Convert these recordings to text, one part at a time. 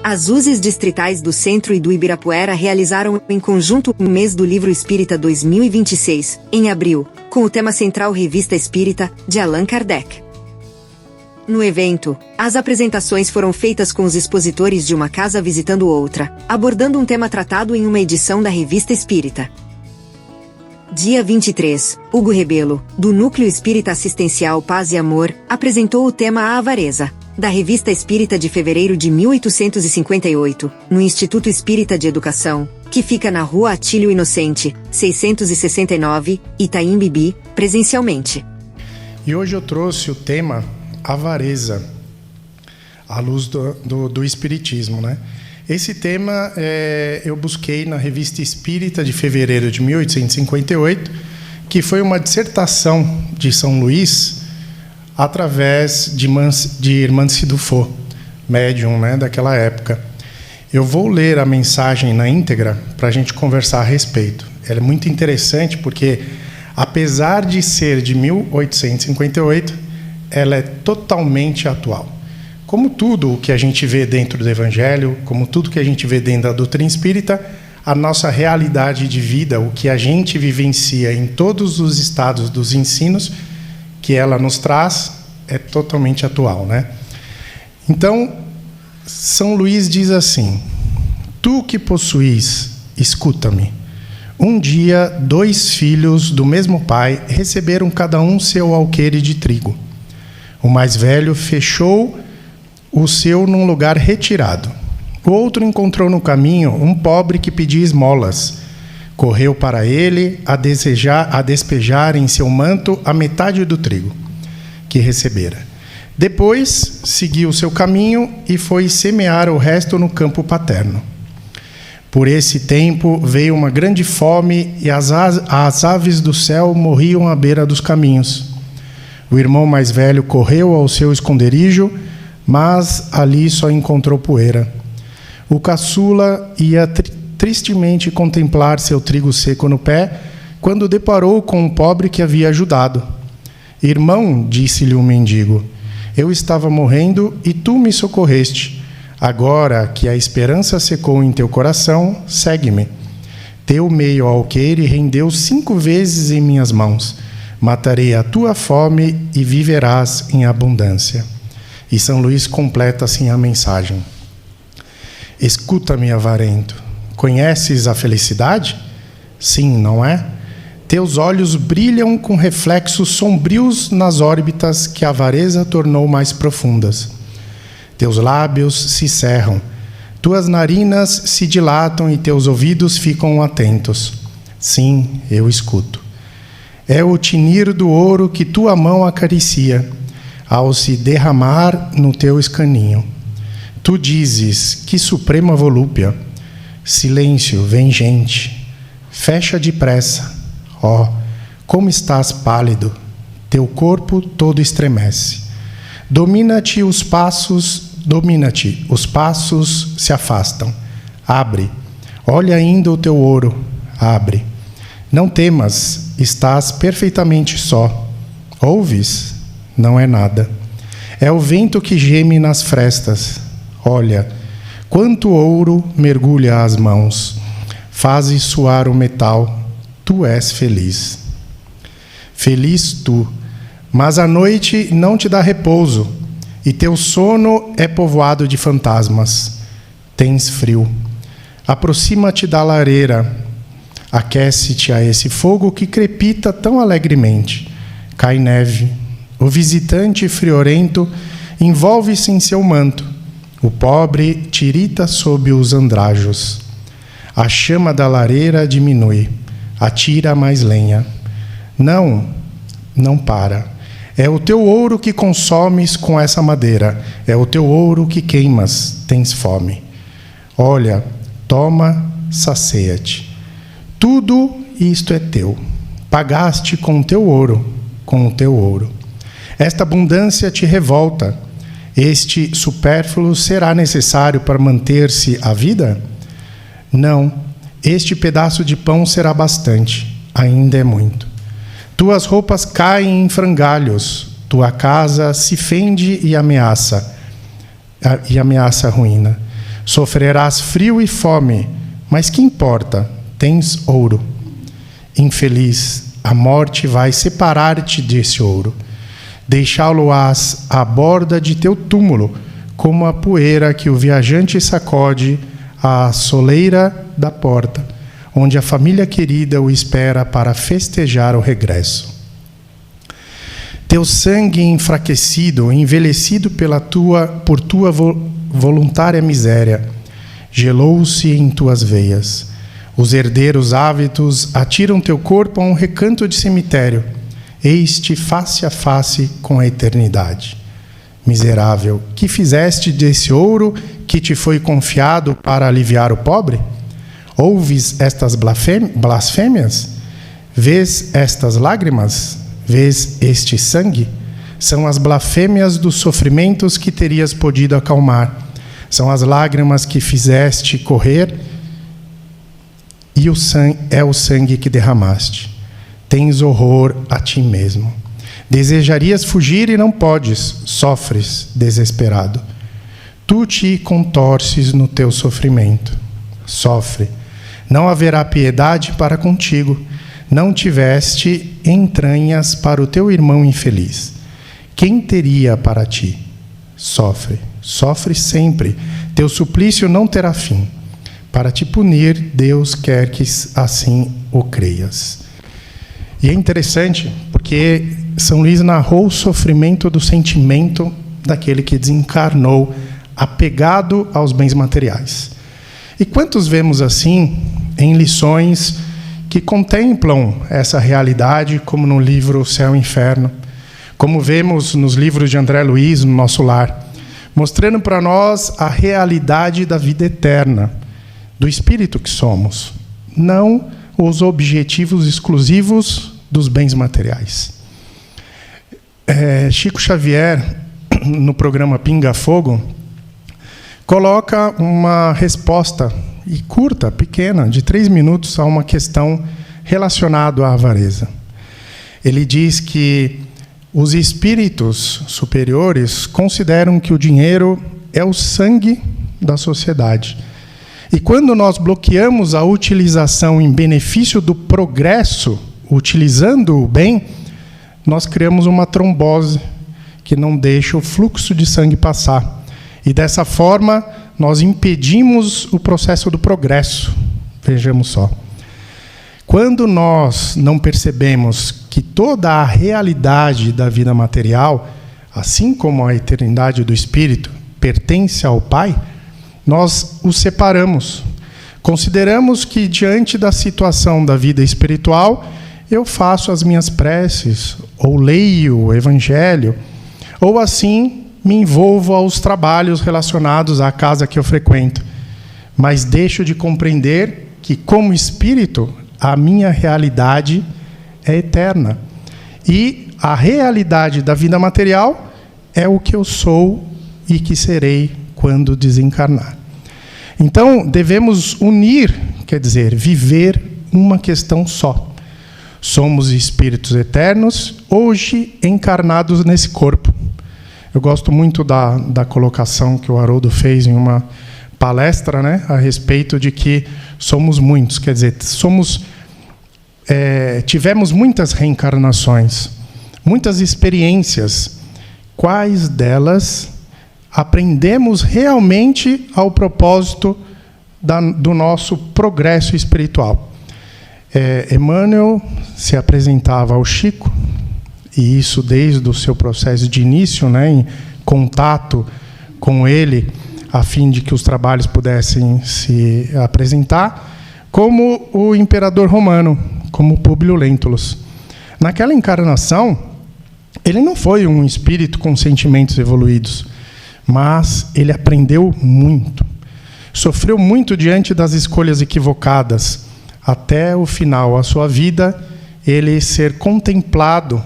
As USEs distritais do Centro e do Ibirapuera realizaram em conjunto o Mês do Livro Espírita 2026, em abril, com o tema central Revista Espírita, de Allan Kardec. No evento, as apresentações foram feitas com os expositores de uma casa visitando outra, abordando um tema tratado em uma edição da Revista Espírita. Dia 23, Hugo Rebelo, do Núcleo Espírita Assistencial Paz e Amor, apresentou o tema A Avareza, da Revista Espírita de fevereiro de 1858, no Instituto Espírita de Educação, que fica na Rua Atílio Inocente, 669, Itaim Bibi, presencialmente. E hoje eu trouxe o tema Avareza, à luz do Espiritismo, né? Esse tema eu busquei na Revista Espírita de fevereiro de 1858, que foi uma dissertação de São Luís, através de Irmã Cidufo, médium, né, daquela época. Eu vou ler a mensagem na íntegra para a gente conversar a respeito. Ela é muito interessante porque, apesar de ser de 1858, ela é totalmente atual. Como tudo o que a gente vê dentro do Evangelho, como tudo que a gente vê dentro da doutrina espírita, a nossa realidade de vida, o que a gente vivencia em todos os estados dos ensinos que ela nos traz, é totalmente atual, né? Então, São Luís diz assim: Tu que possuís, escuta-me. Um dia, 2 filhos do mesmo pai receberam cada um seu alqueire de trigo. O mais velho fechou o seu num lugar retirado. O outro encontrou no caminho um pobre que pedia esmolas. Correu para ele a despejar em seu manto a metade do trigo que recebera. Depois seguiu o seu caminho e foi semear o resto no campo paterno. Por esse tempo veio uma grande fome e as aves do céu morriam à beira dos caminhos. O irmão mais velho correu ao seu esconderijo, mas ali só encontrou poeira. O caçula ia tristemente contemplar seu trigo seco no pé, quando deparou com um pobre que havia ajudado. Irmão, disse-lhe o mendigo, eu estava morrendo e tu me socorreste. Agora que a esperança secou em teu coração, segue-me. Teu meio alqueire rendeu 5 vezes em minhas mãos. Matarei a tua fome e viverás em abundância. E São Luís completa assim a mensagem. Escuta-me, avarento. Conheces a felicidade? Sim, não é? Teus olhos brilham com reflexos sombrios nas órbitas que a avareza tornou mais profundas. Teus lábios se cerram, tuas narinas se dilatam e teus ouvidos ficam atentos. Sim, eu escuto. É o tinir do ouro que tua mão acaricia, ao se derramar no teu escaninho. Tu dizes, que suprema volúpia. Silêncio, vem gente. Fecha depressa. Ó, como estás pálido. Teu corpo todo estremece. Domina-te, os passos se afastam. Abre. Olha ainda o teu ouro. Abre. Não temas, estás perfeitamente só. Ouves? Não é nada. É o vento que geme nas frestas. Olha, quanto ouro mergulha as mãos. Fazes suar o metal. Tu és feliz. Feliz tu, mas a noite não te dá repouso, e teu sono é povoado de fantasmas. Tens frio. Aproxima-te da lareira. Aquece-te a esse fogo que crepita tão alegremente. Cai neve. O visitante friorento envolve-se em seu manto. O pobre tirita sob os andrajos. A chama da lareira diminui. Atira mais lenha. Não para. É o teu ouro que consomes com essa madeira. É o teu ouro que queimas. Tens fome. Olha, toma, sacia-te. Tudo isto é teu. Pagaste com o teu ouro, com o teu ouro. Esta abundância te revolta. Este supérfluo será necessário para manter-se a vida? Não. Este pedaço de pão será bastante. Ainda é muito. Tuas roupas caem em frangalhos. Tua casa se fende e ameaça a ruína. Sofrerás frio e fome, mas que importa? Tens ouro. Infeliz, a morte vai separar-te desse ouro. Deixá-lo-ás à borda de teu túmulo, como a poeira que o viajante sacode à soleira da porta, onde a família querida o espera para festejar o regresso. Teu sangue enfraquecido, envelhecido por tua voluntária miséria, gelou-se em tuas veias. Os herdeiros ávidos atiram teu corpo a um recanto de cemitério, eis-te face a face com a eternidade. Miserável, que fizeste desse ouro que te foi confiado para aliviar o pobre? Ouves estas blasfêmias? Vês estas lágrimas? Vês este sangue? São as blasfêmias dos sofrimentos que terias podido acalmar. São as lágrimas que fizeste correr e é o sangue que derramaste. Tens horror a ti mesmo. Desejarias fugir e não podes, sofres desesperado. Tu te contorces no teu sofrimento. Sofre. Não haverá piedade para contigo. Não tiveste entranhas para o teu irmão infeliz. Quem teria para ti? Sofre. Sofre sempre. Teu suplício não terá fim. Para te punir, Deus quer que assim o creias. E é interessante, porque São Luís narrou o sofrimento do sentimento daquele que desencarnou, apegado aos bens materiais. E quantos vemos assim em lições que contemplam essa realidade, como no livro Céu e Inferno, como vemos nos livros de André Luiz, no Nosso Lar, mostrando para nós a realidade da vida eterna, do espírito que somos, não os objetivos exclusivos dos bens materiais. Chico Xavier, no programa Pinga Fogo, coloca uma resposta, e curta, pequena, de 3 minutos, a uma questão relacionada à avareza. Ele diz que os espíritos superiores consideram que o dinheiro é o sangue da sociedade. E quando nós bloqueamos a utilização em benefício do progresso, utilizando o bem, nós criamos uma trombose que não deixa o fluxo de sangue passar. E dessa forma, nós impedimos o processo do progresso. Vejamos só. Quando nós não percebemos que toda a realidade da vida material, assim como a eternidade do espírito, pertence ao Pai, nós os separamos. Consideramos que, diante da situação da vida espiritual, eu faço as minhas preces, ou leio o Evangelho, ou assim me envolvo aos trabalhos relacionados à casa que eu frequento. Mas deixo de compreender que, como espírito, a minha realidade é eterna. E a realidade da vida material é o que eu sou e que serei quando desencarnar. Então, devemos unir, quer dizer, viver uma questão só. Somos espíritos eternos, hoje encarnados nesse corpo. Eu gosto muito da colocação que o Haroldo fez em uma palestra, né, a respeito de que somos muitos, quer dizer, tivemos muitas reencarnações, muitas experiências. Quais delas aprendemos realmente ao propósito do nosso progresso espiritual? Emmanuel se apresentava ao Chico, e isso desde o seu processo de início, né, em contato com ele, a fim de que os trabalhos pudessem se apresentar, como o imperador romano, como Públio Lentulus. Naquela encarnação, ele não foi um espírito com sentimentos evoluídos, mas ele aprendeu muito. Sofreu muito diante das escolhas equivocadas, até o final, a sua vida, ele ser contemplado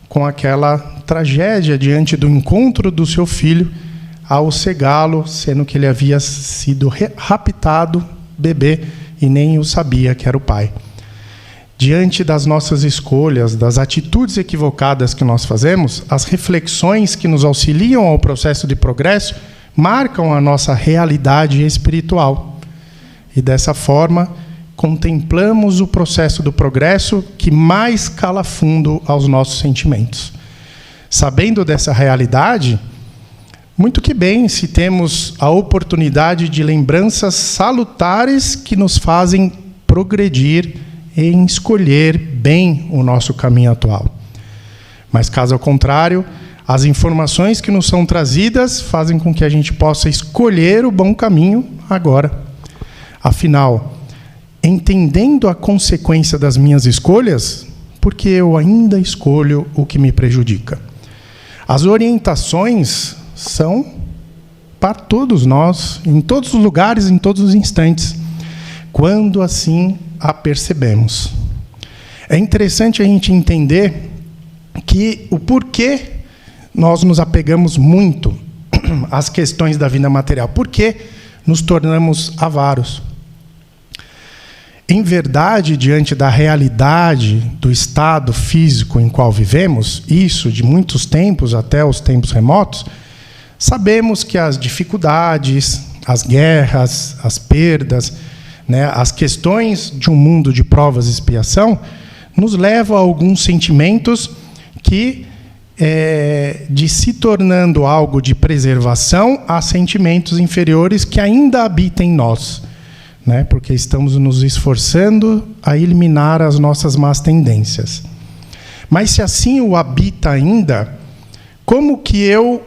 com aquela tragédia diante do encontro do seu filho ao cegá-lo, sendo que ele havia sido raptado, bebê, e nem o sabia que era o pai. Diante das nossas escolhas, das atitudes equivocadas que nós fazemos, as reflexões que nos auxiliam ao processo de progresso marcam a nossa realidade espiritual. E dessa forma, contemplamos o processo do progresso que mais cala fundo aos nossos sentimentos. Sabendo dessa realidade, muito que bem se temos a oportunidade de lembranças salutares que nos fazem progredir em escolher bem o nosso caminho atual. Mas, caso ao contrário, as informações que nos são trazidas fazem com que a gente possa escolher o bom caminho agora. Afinal, entendendo a consequência das minhas escolhas, porque eu ainda escolho o que me prejudica. As orientações são para todos nós, em todos os lugares, em todos os instantes, quando assim a percebemos. É interessante a gente entender que o porquê nós nos apegamos muito às questões da vida material, por que nos tornamos avaros. Em verdade, diante da realidade do estado físico em qual vivemos, isso de muitos tempos até os tempos remotos, sabemos que as dificuldades, as guerras, as perdas, as questões de um mundo de provas e expiação nos levam a alguns sentimentos que, de se tornando algo de preservação, a sentimentos inferiores que ainda habitam em nós, porque estamos nos esforçando a eliminar as nossas más tendências. Mas se assim o habita ainda, como que eu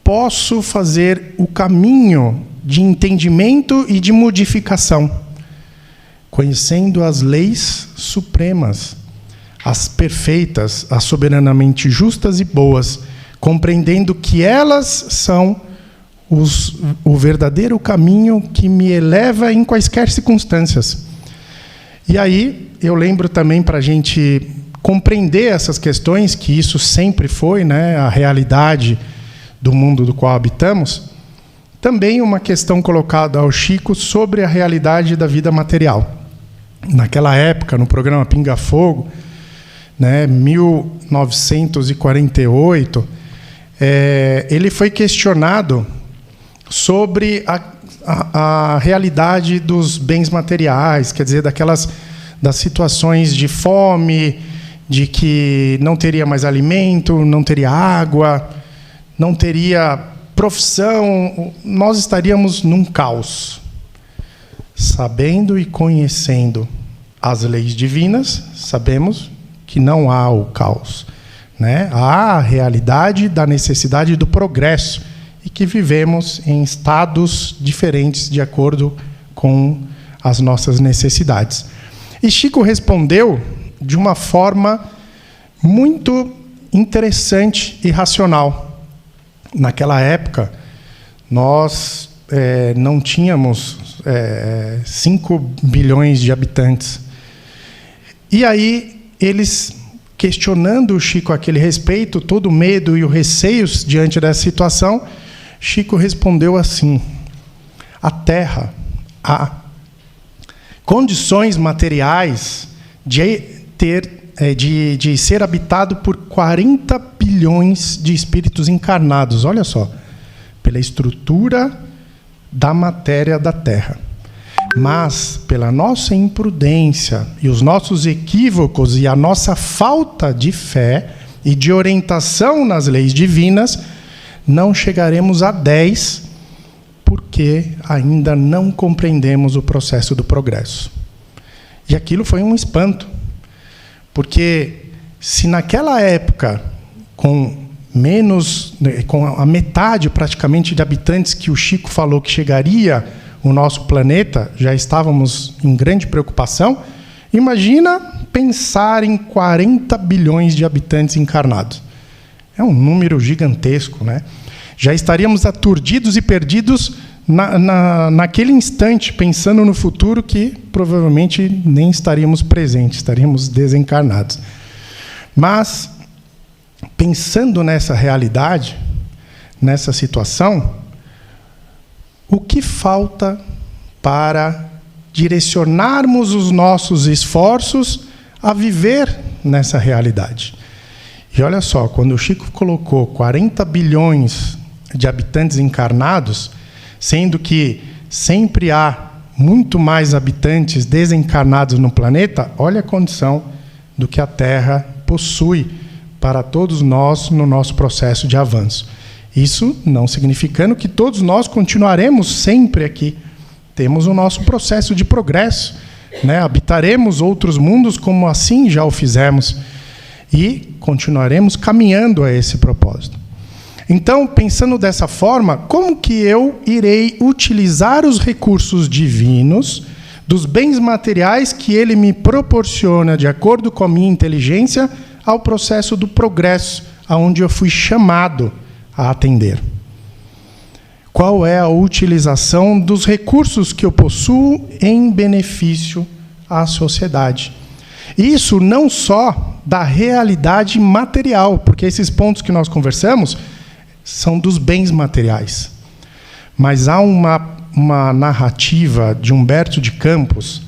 posso fazer o caminho de entendimento e de modificação? Conhecendo as leis supremas, as perfeitas, as soberanamente justas e boas, compreendendo que elas são o verdadeiro caminho que me eleva em quaisquer circunstâncias. E aí, eu lembro também, para a gente compreender essas questões, que isso sempre foi, a realidade do mundo do qual habitamos, também uma questão colocada ao Chico sobre a realidade da vida material. Naquela época, no programa Pinga Fogo, 1948, ele foi questionado sobre a realidade dos bens materiais, quer dizer, das situações de fome, de que não teria mais alimento, não teria água, não teria profissão, nós estaríamos num caos. Sabendo e conhecendo as leis divinas, sabemos que não há o caos. Há a realidade da necessidade do progresso e que vivemos em estados diferentes de acordo com as nossas necessidades. E Chico respondeu de uma forma muito interessante e racional. Naquela época, nós não tínhamos 5 bilhões de habitantes. E aí, eles, questionando o Chico a aquele respeito, todo o medo e os receios diante dessa situação, Chico respondeu assim: a Terra há condições materiais de ser habitado por 40 bilhões de espíritos encarnados. Olha só, pela estrutura da matéria da Terra. Mas, pela nossa imprudência e os nossos equívocos e a nossa falta de fé e de orientação nas leis divinas, não chegaremos a 10, porque ainda não compreendemos o processo do progresso. E aquilo foi um espanto, porque se naquela época, com a metade praticamente de habitantes que o Chico falou que chegaria o nosso planeta, já estávamos em grande preocupação, imagina pensar em 40 bilhões de habitantes encarnados. É um número gigantesco, Já estaríamos aturdidos e perdidos naquele instante, pensando no futuro que provavelmente nem estaríamos presentes, estaríamos desencarnados. Mas, pensando nessa realidade, nessa situação, o que falta para direcionarmos os nossos esforços a viver nessa realidade? E olha só, quando o Chico colocou 40 bilhões de habitantes encarnados, sendo que sempre há muito mais habitantes desencarnados no planeta, olha a condição do que a Terra possui para todos nós no nosso processo de avanço. Isso não significando que todos nós continuaremos sempre aqui. Temos o nosso processo de progresso, né? Habitaremos outros mundos como assim já o fizemos e continuaremos caminhando a esse propósito. Então, pensando dessa forma, como que eu irei utilizar os recursos divinos, dos bens materiais que ele me proporciona de acordo com a minha inteligência, ao processo do progresso, aonde eu fui chamado a atender? Qual é a utilização dos recursos que eu possuo em benefício à sociedade? Isso não só da realidade material, porque esses pontos que nós conversamos são dos bens materiais. Mas há uma narrativa de Humberto de Campos,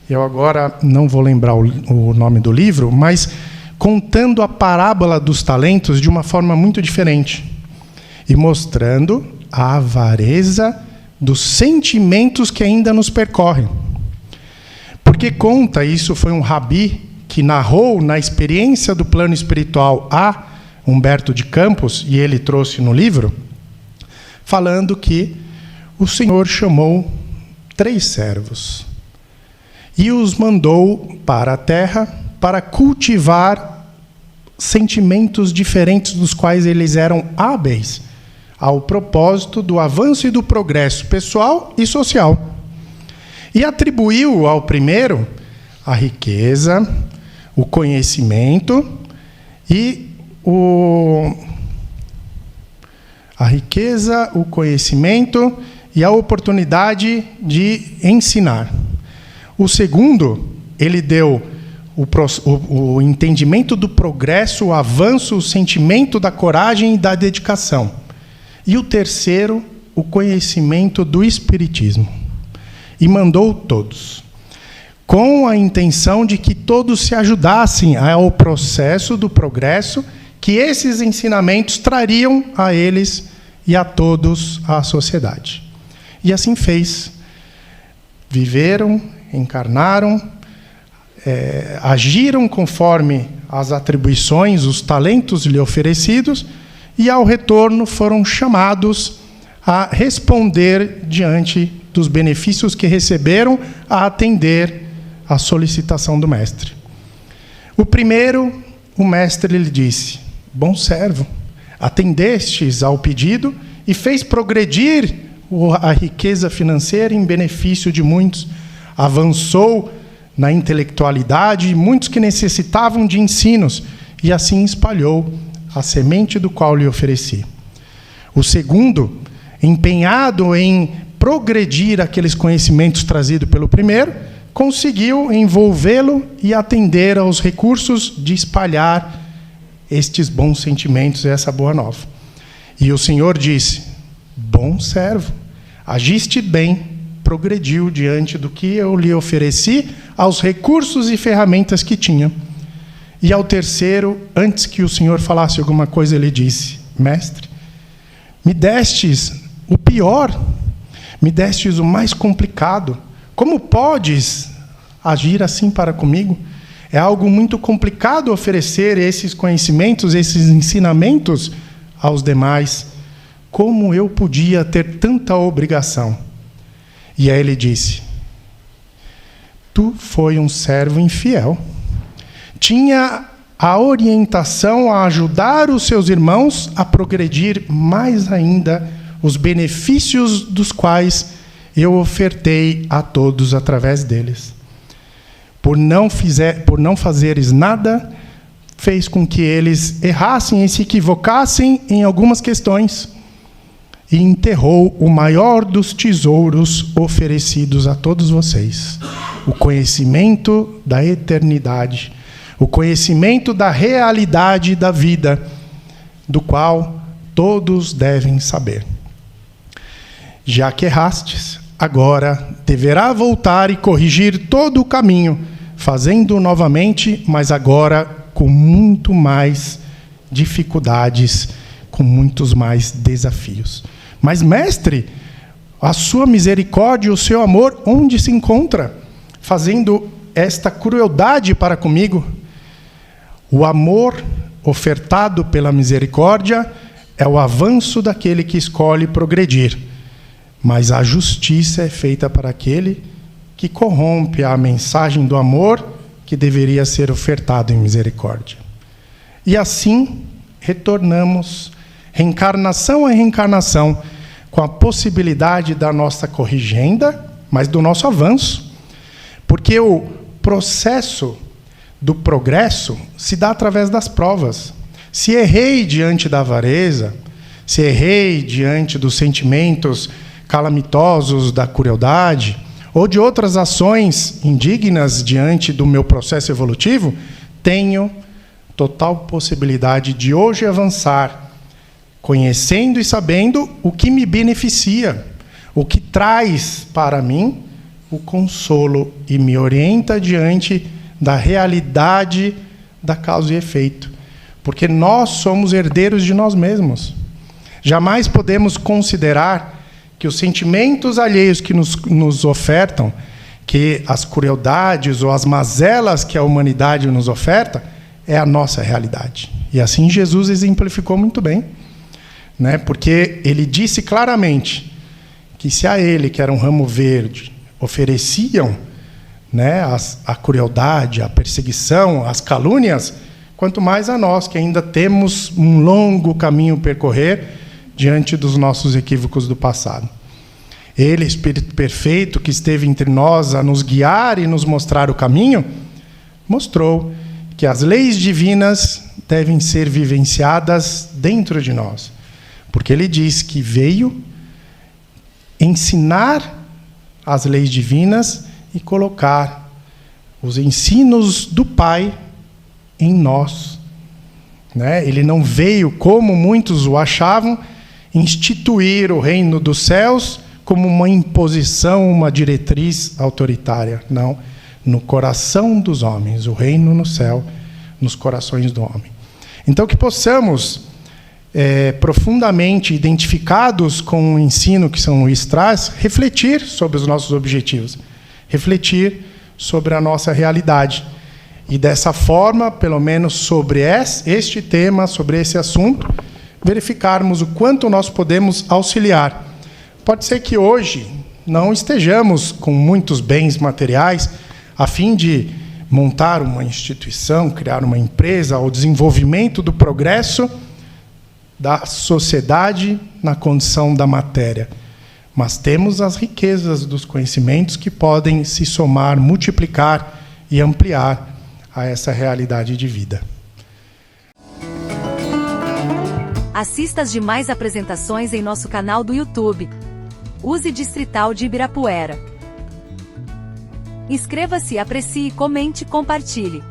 eu agora não vou lembrar o nome do livro, mas contando a parábola dos talentos de uma forma muito diferente e mostrando a avareza dos sentimentos que ainda nos percorrem. Porque conta, isso foi um rabi que narrou na experiência do plano espiritual a Humberto de Campos, e ele trouxe no livro, falando que o Senhor chamou 3 servos e os mandou para a terra para cultivar sentimentos diferentes dos quais eles eram hábeis, ao propósito do avanço e do progresso pessoal e social. E atribuiu ao primeiro a riqueza, o conhecimento e a riqueza, o conhecimento e a oportunidade de ensinar. O segundo, ele deu o entendimento do progresso, o avanço, o sentimento da coragem e da dedicação. E o terceiro, o conhecimento do espiritismo. E mandou todos, com a intenção de que todos se ajudassem ao processo do progresso que esses ensinamentos trariam a eles e a todos a sociedade. E assim fez. Viveram, encarnaram, agiram conforme as atribuições, os talentos lhe oferecidos, e ao retorno foram chamados a responder diante dos benefícios que receberam, a atender à solicitação do mestre. O primeiro, o mestre lhe disse: bom servo, atendestes ao pedido e fez progredir a riqueza financeira em benefício de muitos, avançou na intelectualidade muitos que necessitavam de ensinos, e assim espalhou a semente do qual lhe ofereci. O segundo, empenhado em progredir aqueles conhecimentos trazidos pelo primeiro, conseguiu envolvê-lo e atender aos recursos de espalhar estes bons sentimentos e essa boa nova. E o Senhor disse: bom servo, agiste bem, progrediu diante do que eu lhe ofereci, aos recursos e ferramentas que tinha. E ao terceiro, antes que o Senhor falasse alguma coisa, ele disse: mestre, me destes o pior, me destes o mais complicado. Como podes agir assim para comigo? É algo muito complicado oferecer esses conhecimentos, esses ensinamentos aos demais. Como eu podia ter tanta obrigação? E aí ele disse: tu foi um servo infiel. Tinha a orientação a ajudar os seus irmãos a progredir mais ainda os benefícios dos quais eu ofertei a todos através deles. Por não fazeres nada, fez com que eles errassem e se equivocassem em algumas questões, e enterrou o maior dos tesouros oferecidos a todos vocês: o conhecimento da eternidade, o conhecimento da realidade da vida, do qual todos devem saber. Já que errastes, agora deverá voltar e corrigir todo o caminho, fazendo novamente, mas agora com muito mais dificuldades, com muitos mais desafios. Mas, mestre, a sua misericórdia, o seu amor, onde se encontra? Fazendo esta crueldade para comigo? O amor ofertado pela misericórdia é o avanço daquele que escolhe progredir, mas a justiça é feita para aquele que corrompe a mensagem do amor que deveria ser ofertado em misericórdia. E assim retornamos, reencarnação a reencarnação, com a possibilidade da nossa corrigenda, mas do nosso avanço, porque o processo do progresso se dá através das provas. Se errei diante da avareza, se errei diante dos sentimentos calamitosos da crueldade, ou de outras ações indignas diante do meu processo evolutivo, tenho total possibilidade de hoje avançar, conhecendo e sabendo o que me beneficia, o que traz para mim o consolo e me orienta diante da realidade da causa e efeito. Porque nós somos herdeiros de nós mesmos. Jamais podemos considerar que os sentimentos alheios que nos ofertam, que as crueldades ou as mazelas que a humanidade nos oferta, é a nossa realidade. E assim Jesus exemplificou muito bem, né? Porque ele disse claramente que se a ele, que era um ramo verde, ofereciam, né, a crueldade, a perseguição, as calúnias, quanto mais a nós, que ainda temos um longo caminho a percorrer diante dos nossos equívocos do passado. Ele, Espírito Perfeito, que esteve entre nós a nos guiar e nos mostrar o caminho, mostrou que as leis divinas devem ser vivenciadas dentro de nós. Porque ele diz que veio ensinar as leis divinas e colocar os ensinos do Pai em nós, né? Ele não veio, como muitos o achavam, instituir o reino dos céus como uma imposição, uma diretriz autoritária. Não, no coração dos homens, o reino no céu, nos corações do homem. Então, que possamos, profundamente identificados com o ensino que São Luís traz, refletir sobre os nossos objetivos, refletir sobre a nossa realidade. E dessa forma, pelo menos sobre este tema, sobre esse assunto, verificarmos o quanto nós podemos auxiliar. Pode ser que hoje não estejamos com muitos bens materiais a fim de montar uma instituição, criar uma empresa, o desenvolvimento do progresso da sociedade na condição da matéria. Mas temos as riquezas dos conhecimentos que podem se somar, multiplicar e ampliar a essa realidade de vida. Assista às demais apresentações em nosso canal do YouTube. Use Distrital de Ibirapuera. Inscreva-se, aprecie, comente e compartilhe.